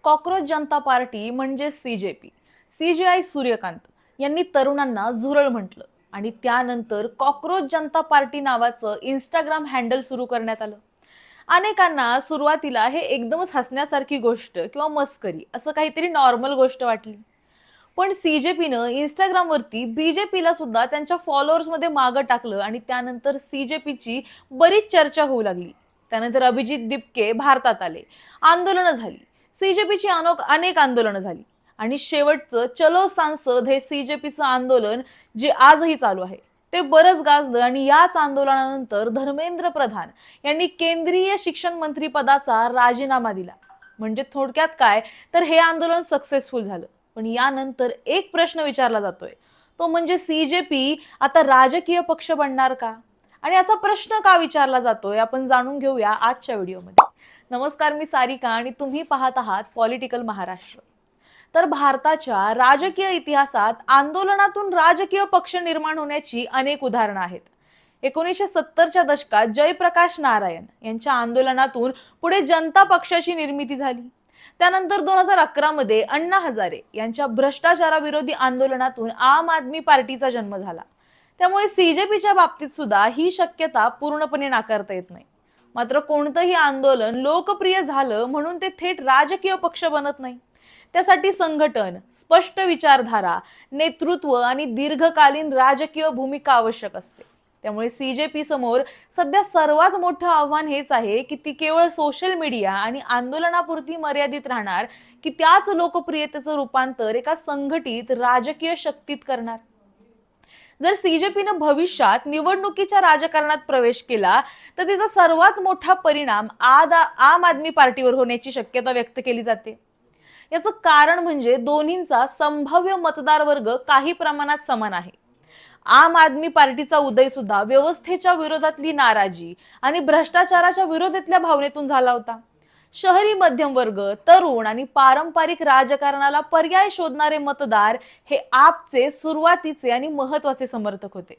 Cockroach जनता party म्हणजे CJP, CJI Suryakant यांनी तरुणांना झुरळ म्हटलं आणि त्यानंतर कॉक्रोच जनता पार्टी नावाचं इंस्टाग्राम हँडल सुरू करण्यात आलं. अनेकांना सुरुवातीला हे एकदमच हसण्यासारखी गोष्ट किंवा मस्करी असं काहीतरी नॉर्मल गोष्ट वाटली. पण सीजेपीनं इंस्टाग्रामवरती बीजेपीला सुद्धा त्यांच्या फॉलोअर्समध्ये मागं टाकलं आणि त्यानंतर सीजेपीची बरीच चर्चा होऊ लागली. त्यानंतर अभिजित दिपके भारतात आले, आंदोलनं झाली, सीजेपीची अनेक आंदोलनं झाली आणि शेवटचं चलो सांसद हे सीजेपीचं आंदोलन जे आजही चालू आहे ते बरंच गाजलं आणि याच आंदोलनानंतर धर्मेंद्र प्रधान यांनी केंद्रीय शिक्षण मंत्री पदाचा राजीनामा दिला. म्हणजे थोडक्यात काय, तर हे आंदोलन सक्सेसफुल झालं. पण यानंतर एक प्रश्न विचारला जातोय, तो म्हणजे सीजेपी आता राजकीय पक्ष बनणार का? आणि असा प्रश्न का विचारला जातोय आपण जाणून घेऊया आजच्या व्हिडिओमध्ये. नमस्कार, मी सारिका आणि तुम्ही पाहत आहात पॉलिटिकल महाराष्ट्र. तर भारताच्या राजकीय इतिहासात आंदोलनातून राजकीय पक्ष निर्माण होण्याची अनेक उदाहरणं आहेत. 1970च्या दशकात जयप्रकाश नारायण यांच्या आंदोलनातून पुढे जनता पक्षाची निर्मिती झाली. त्यानंतर 2011 मध्ये अण्णा हजारे यांच्या भ्रष्टाचाराविरोधी आंदोलनातून आम आदमी पार्टीचा जन्म झाला. त्यामुळे सीजेपीच्या बाबतीत सुद्धा ही शक्यता पूर्णपणे नाकारता येत नाही. मात्र कोणतंही आंदोलन लोकप्रिय झालं म्हणून ते थेट राजकीय पक्ष बनत नाही. त्यासाठी संघटन, स्पष्ट विचारधारा, नेतृत्व आणि दीर्घकालीन राजकीय भूमिका आवश्यक असते. त्यामुळे सीजेपी समोर सध्या सर्वात मोठं आव्हान हेच आहे की ती केवळ सोशल मीडिया आणि आंदोलनापुरती मर्यादित राहणार की त्याच लोकप्रियतेचं रूपांतर एका संघटित राजकीय शक्तीत करणार. जर सीजेपीनं भविष्यात निवडणुकीच्या राजकारणात प्रवेश केला तर त्याचा सर्वात मोठा परिणाम आम आदमी पार्टीवर होण्याची शक्यता व्यक्त केली जाते. याचं कारण म्हणजे दोन्हींचा संभाव्य मतदार वर्ग काही प्रमाणात समान आहे. आम आदमी पार्टीचा उदय सुद्धा व्यवस्थेच्या विरोधातली नाराजी आणि भ्रष्टाचाराच्या विरोधातल्या भावनेतून झाला होता. शहरी मध्यम वर्ग, तरुण आणि पारंपरिक राजकारणाला पर्याय शोधणारे मतदार हे आपचे सुरुवातीचे आणि महत्वाचे समर्थक होते.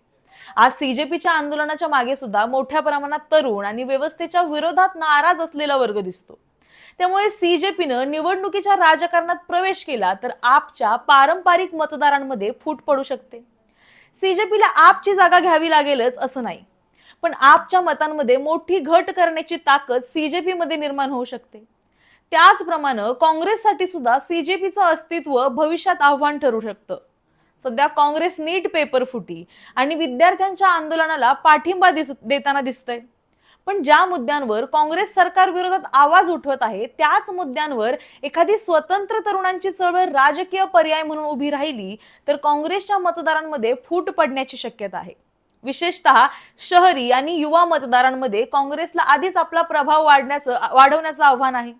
आज सीजेपीच्या आंदोलनाच्या मागे सुद्धा मोठ्या प्रमाणात तरुण आणि व्यवस्थेच्या विरोधात नाराज असलेला वर्ग दिसतो. त्यामुळे सीजेपीनं निवडणुकीच्या राजकारणात प्रवेश केला तर आपच्या पारंपरिक मतदारांमध्ये फूट पडू शकते. सीजेपीला आपची जागा घ्यावी लागेलच असं नाही, पण आपच्या मतांमध्ये मोठी घट करण्याची ताकद सीजेपी मध्ये निर्माण होऊ शकते. त्याचप्रमाणे काँग्रेससाठी सुद्धा सीजेपीचं अस्तित्व भविष्यात आव्हान ठरू शकतं. सध्या काँग्रेस नीट पेपर फुटी आणि विद्यार्थ्यांच्या आंदोलनाला पाठिंबा देताना दिसतंय. पण ज्या मुद्द्यांवर काँग्रेस सरकार विरोधात आवाज उठवत आहे त्याच मुद्द्यांवर एखादी स्वतंत्र तरुणांची चळवळ राजकीय पर्याय म्हणून उभी राहिली तर काँग्रेसच्या मतदारांमध्ये फूट पडण्याची शक्यता आहे. विशेषतः शहरी आणि युवा मतदारांमध्ये काँग्रेसला आधीच आपला प्रभाव वाढवण्याचं आव्हान आहे.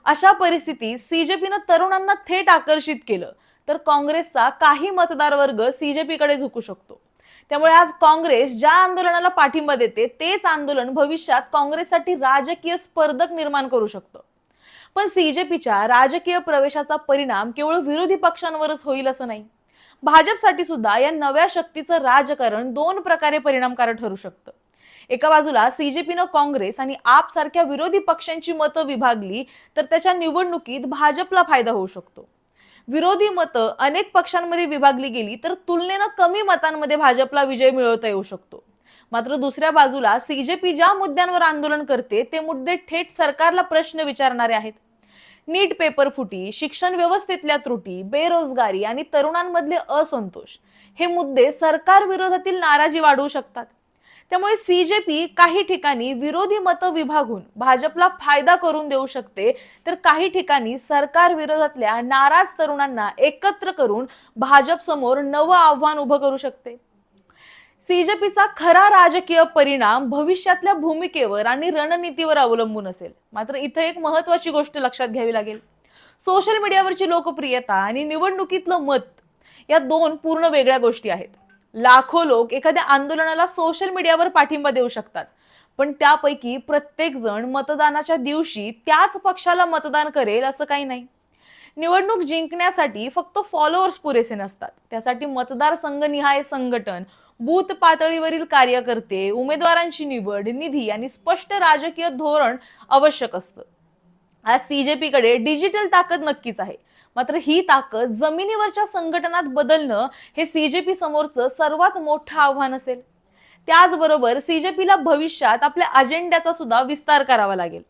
अशा परिस्थितीत सीजेपीनं तरुणांना थेट आकर्षित केलं तर काँग्रेसचा काही मतदार वर्ग सीजेपीकडे झुकू शकतो. त्यामुळे आज काँग्रेस ज्या आंदोलनाला पाठिंबा देते तेच आंदोलन भविष्यात काँग्रेससाठी राजकीय स्पर्धक निर्माण करू शकतं. पण सीजेपीच्या राजकीय प्रवेशाचा परिणाम केवळ विरोधी पक्षांवरच होईल असं नाही. भाजपसाठी सुद्धा या नव्या शक्तीचं राजकारण दोन प्रकारे परिणामकारक ठरू शकतं. एका बाजूला सीजेपीनं काँग्रेस आणि आप सारख्या विरोधी पक्षांची मतं विभागली तर त्याच्या निवडणुकीत भाजपला फायदा होऊ शकतो. विरोधी मतं अनेक पक्षांमध्ये विभागली गेली तर तुलनेनं कमी मतांमध्ये भाजपला विजय मिळवता येऊ शकतो. मात्र दुसऱ्या बाजूला सीजेपी ज्या मुद्द्यांवर आंदोलन करते ते मुद्दे थेट सरकारला प्रश्न विचारणारे आहेत. नीट पेपर फुटी, शिक्षण व्यवस्थेतल्या त्रुटी, बेरोजगारी आणि तरुणांमधले असंतोष हे मुद्दे सरकार विरोधातील नाराजी वाढवू शकतात. त्यामुळे सीजेपी काही ठिकाणी विरोधी मतं विभागून भाजपला फायदा करून देऊ शकते तर काही ठिकाणी सरकार विरोधातल्या नाराज तरुणांना एकत्र करून भाजप समोर नवं आव्हान उभं करू शकते. सीजेपीचा खरा राजकीय परिणाम भविष्यातल्या भूमिकेवर आणि रणनीतीवर अवलंबून असेल. मात्र इथं एक महत्वाची गोष्ट लक्षात घ्यावी लागेल. सोशल मीडियावरची लोकप्रियता आणि निवडणुकीतलं मत या दोन पूर्ण वेगळ्या गोष्टी आहेत. लाखो लोक एखाद्या आंदोलनाला सोशल मीडियावर पाठिंबा देऊ शकतात, पण त्यापैकी प्रत्येक जण मतदानाच्या दिवशी त्याच पक्षाला मतदान करेल असं काही नाही. निवडणूक जिंकण्यासाठी फक्त फॉलोअर्स पुरेसे नसतात. त्यासाठी मतदारसंघनिहाय संघटन, बूथ पातळीवरील कार्यकर्ते, उमेदवारांची निवड, निधी आणि स्पष्ट राजकीय धोरण आवश्यक असतं. आज सीजेपी कडे डिजिटल ताकद नक्कीच आहे, मात्र ही ताकद जमिनीवरच्या संघटनात बदलणं हे सीजेपी समोरचं सर्वात मोठं आव्हान असेल. त्याचबरोबर सीजेपीला भविष्यात आपल्या अजेंड्याचा सुद्धा विस्तार करावा लागेल.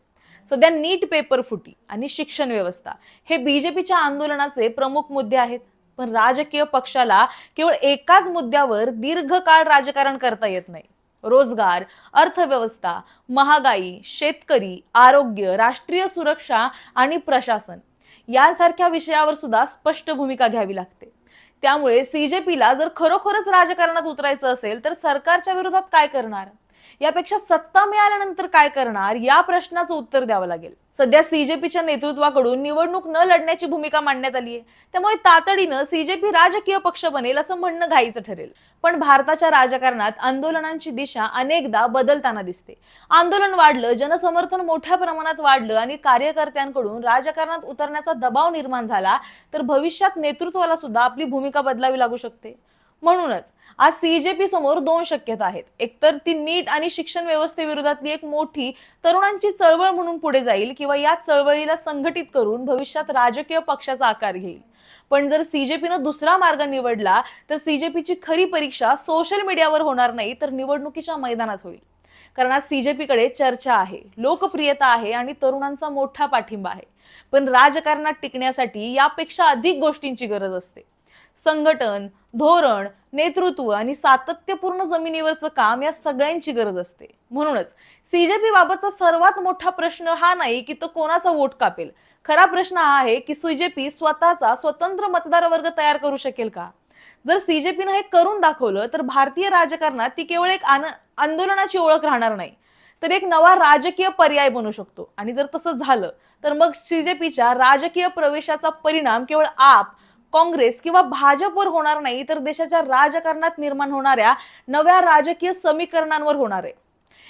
सध्या नीट पेपर फुटी आणि शिक्षण व्यवस्था हे बीजेपीच्या आंदोलनाचे प्रमुख मुद्दे आहेत. पण राजकीय पक्षाला केवळ एकाच मुद्द्यावर दीर्घकाळ राजकारण करता येत नाही. रोजगार, अर्थव्यवस्था, महागाई, शेतकरी, आरोग्य, राष्ट्रीय सुरक्षा आणि प्रशासन यासारख्या विषयावर सुद्धा स्पष्ट भूमिका घ्यावी लागते. त्यामुळे सीजेपीला जर खरोखरच राजकारणात उतरायचं असेल तर सरकारच्या विरोधात काय करणार, यापेक्षा सत्ता मिळाल्यानंतर काय करणार या प्रश्नाचं उत्तर द्यावं लागेल. सध्या सीजेपीच्या नेतृत्वाकडून निवडणूक न लढण्याची भूमिका मांडण्यात आली आहे. त्यामुळे तातडीनं सीजेपी राजकीय पक्ष बनेल असं म्हणणं घाईचं ठरेल. पण भारताच्या राजकारणात आंदोलनांची दिशा अनेकदा बदलताना दिसते. आंदोलन वाढलं, जनसमर्थन मोठ्या प्रमाणात वाढलं आणि कार्यकर्त्यांकडून राजकारणात उतरण्याचा दबाव निर्माण झाला तर भविष्यात नेतृत्वाला सुद्धा आपली भूमिका बदलावी लागू शकते. म्हणूनच आज सीजेपी समोर दोन शक्यता आहेत. एकतर ती नीट आणि शिक्षण व्यवस्थेविरोधातली एक मोठी तरुणांची चळवळ म्हणून पुढे जाईल किंवा या चळवळीला संघटित करून भविष्यात राजकीय पक्षाचा आकार घेईल. पण जर सीजेपीनं दुसरा मार्ग निवडला तर सीजेपीची खरी परीक्षा सोशल मीडियावर होणार नाही तर निवडणुकीच्या मैदानात होईल. कारण आज सीजेपीकडे चर्चा आहे, लोकप्रियता आहे आणि तरुणांचा मोठा पाठिंबा आहे. पण राजकारणात टिकण्यासाठी यापेक्षा अधिक गोष्टींची गरज असते. संघटन, धोरण, नेतृत्व आणि सातत्यपूर्ण जमिनीवरचं काम या सगळ्यांची गरज असते. म्हणूनच सीजेपी बाबतचा सर्वात मोठा प्रश्न हा नाही की तो कोणाचा वोट कापेल. खरा प्रश्न हा आहे की सीजेपी स्वतःचा स्वतंत्र मतदार वर्ग तयार करू शकेल का. जर सीजेपीनं हे करून दाखवलं तर भारतीय राजकारणात ती केवळ एक आंदोलनाची ओळख राहणार नाही तर एक नवा राजकीय पर्याय बनू शकतो. आणि जर तसं झालं तर मग सीजेपीच्या राजकीय प्रवेशाचा परिणाम केवळ आप, काँग्रेस किंवा भाजपवर होणार नाही तर देशाच्या राजकारणात निर्माण होणाऱ्या नव्या राजकीय समीकरणांवर होणार आहे.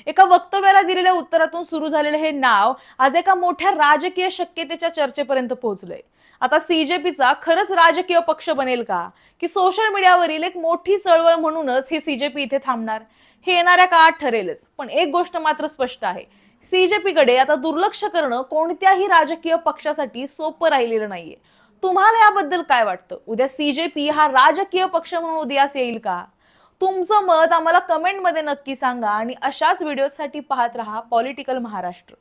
एका वक्तव्याला दिलेल्या उत्तरातून सुरू झालेलं हे नाव आज एका मोठ्या राजकीय शक्यतेच्या चर्चेपर्यंत पोहोचलंय. आता सीजेपीचा खरंच राजकीय पक्ष बनेल का की सोशल मीडियावरील एक मोठी चळवळ म्हणूनच हे सीजेपी इथे थांबणार, हे येणाऱ्या काळात ठरेलच. पण एक गोष्ट मात्र स्पष्ट आहे, सीजेपीकडे आता दुर्लक्ष करणं कोणत्याही राजकीय पक्षासाठी सोपं राहिलेलं नाहीये. तुम्हाला याबद्दल काय वाटतं? उद्या सीजेपी हा राजकीय पक्ष म्हणून उदयास येईल का? तुमचं मत आम्हाला कमेंटमध्ये नक्की सांगा आणि अशाच व्हिडिओसाठी पाहत रहा पॉलिटिकल महाराष्ट्र.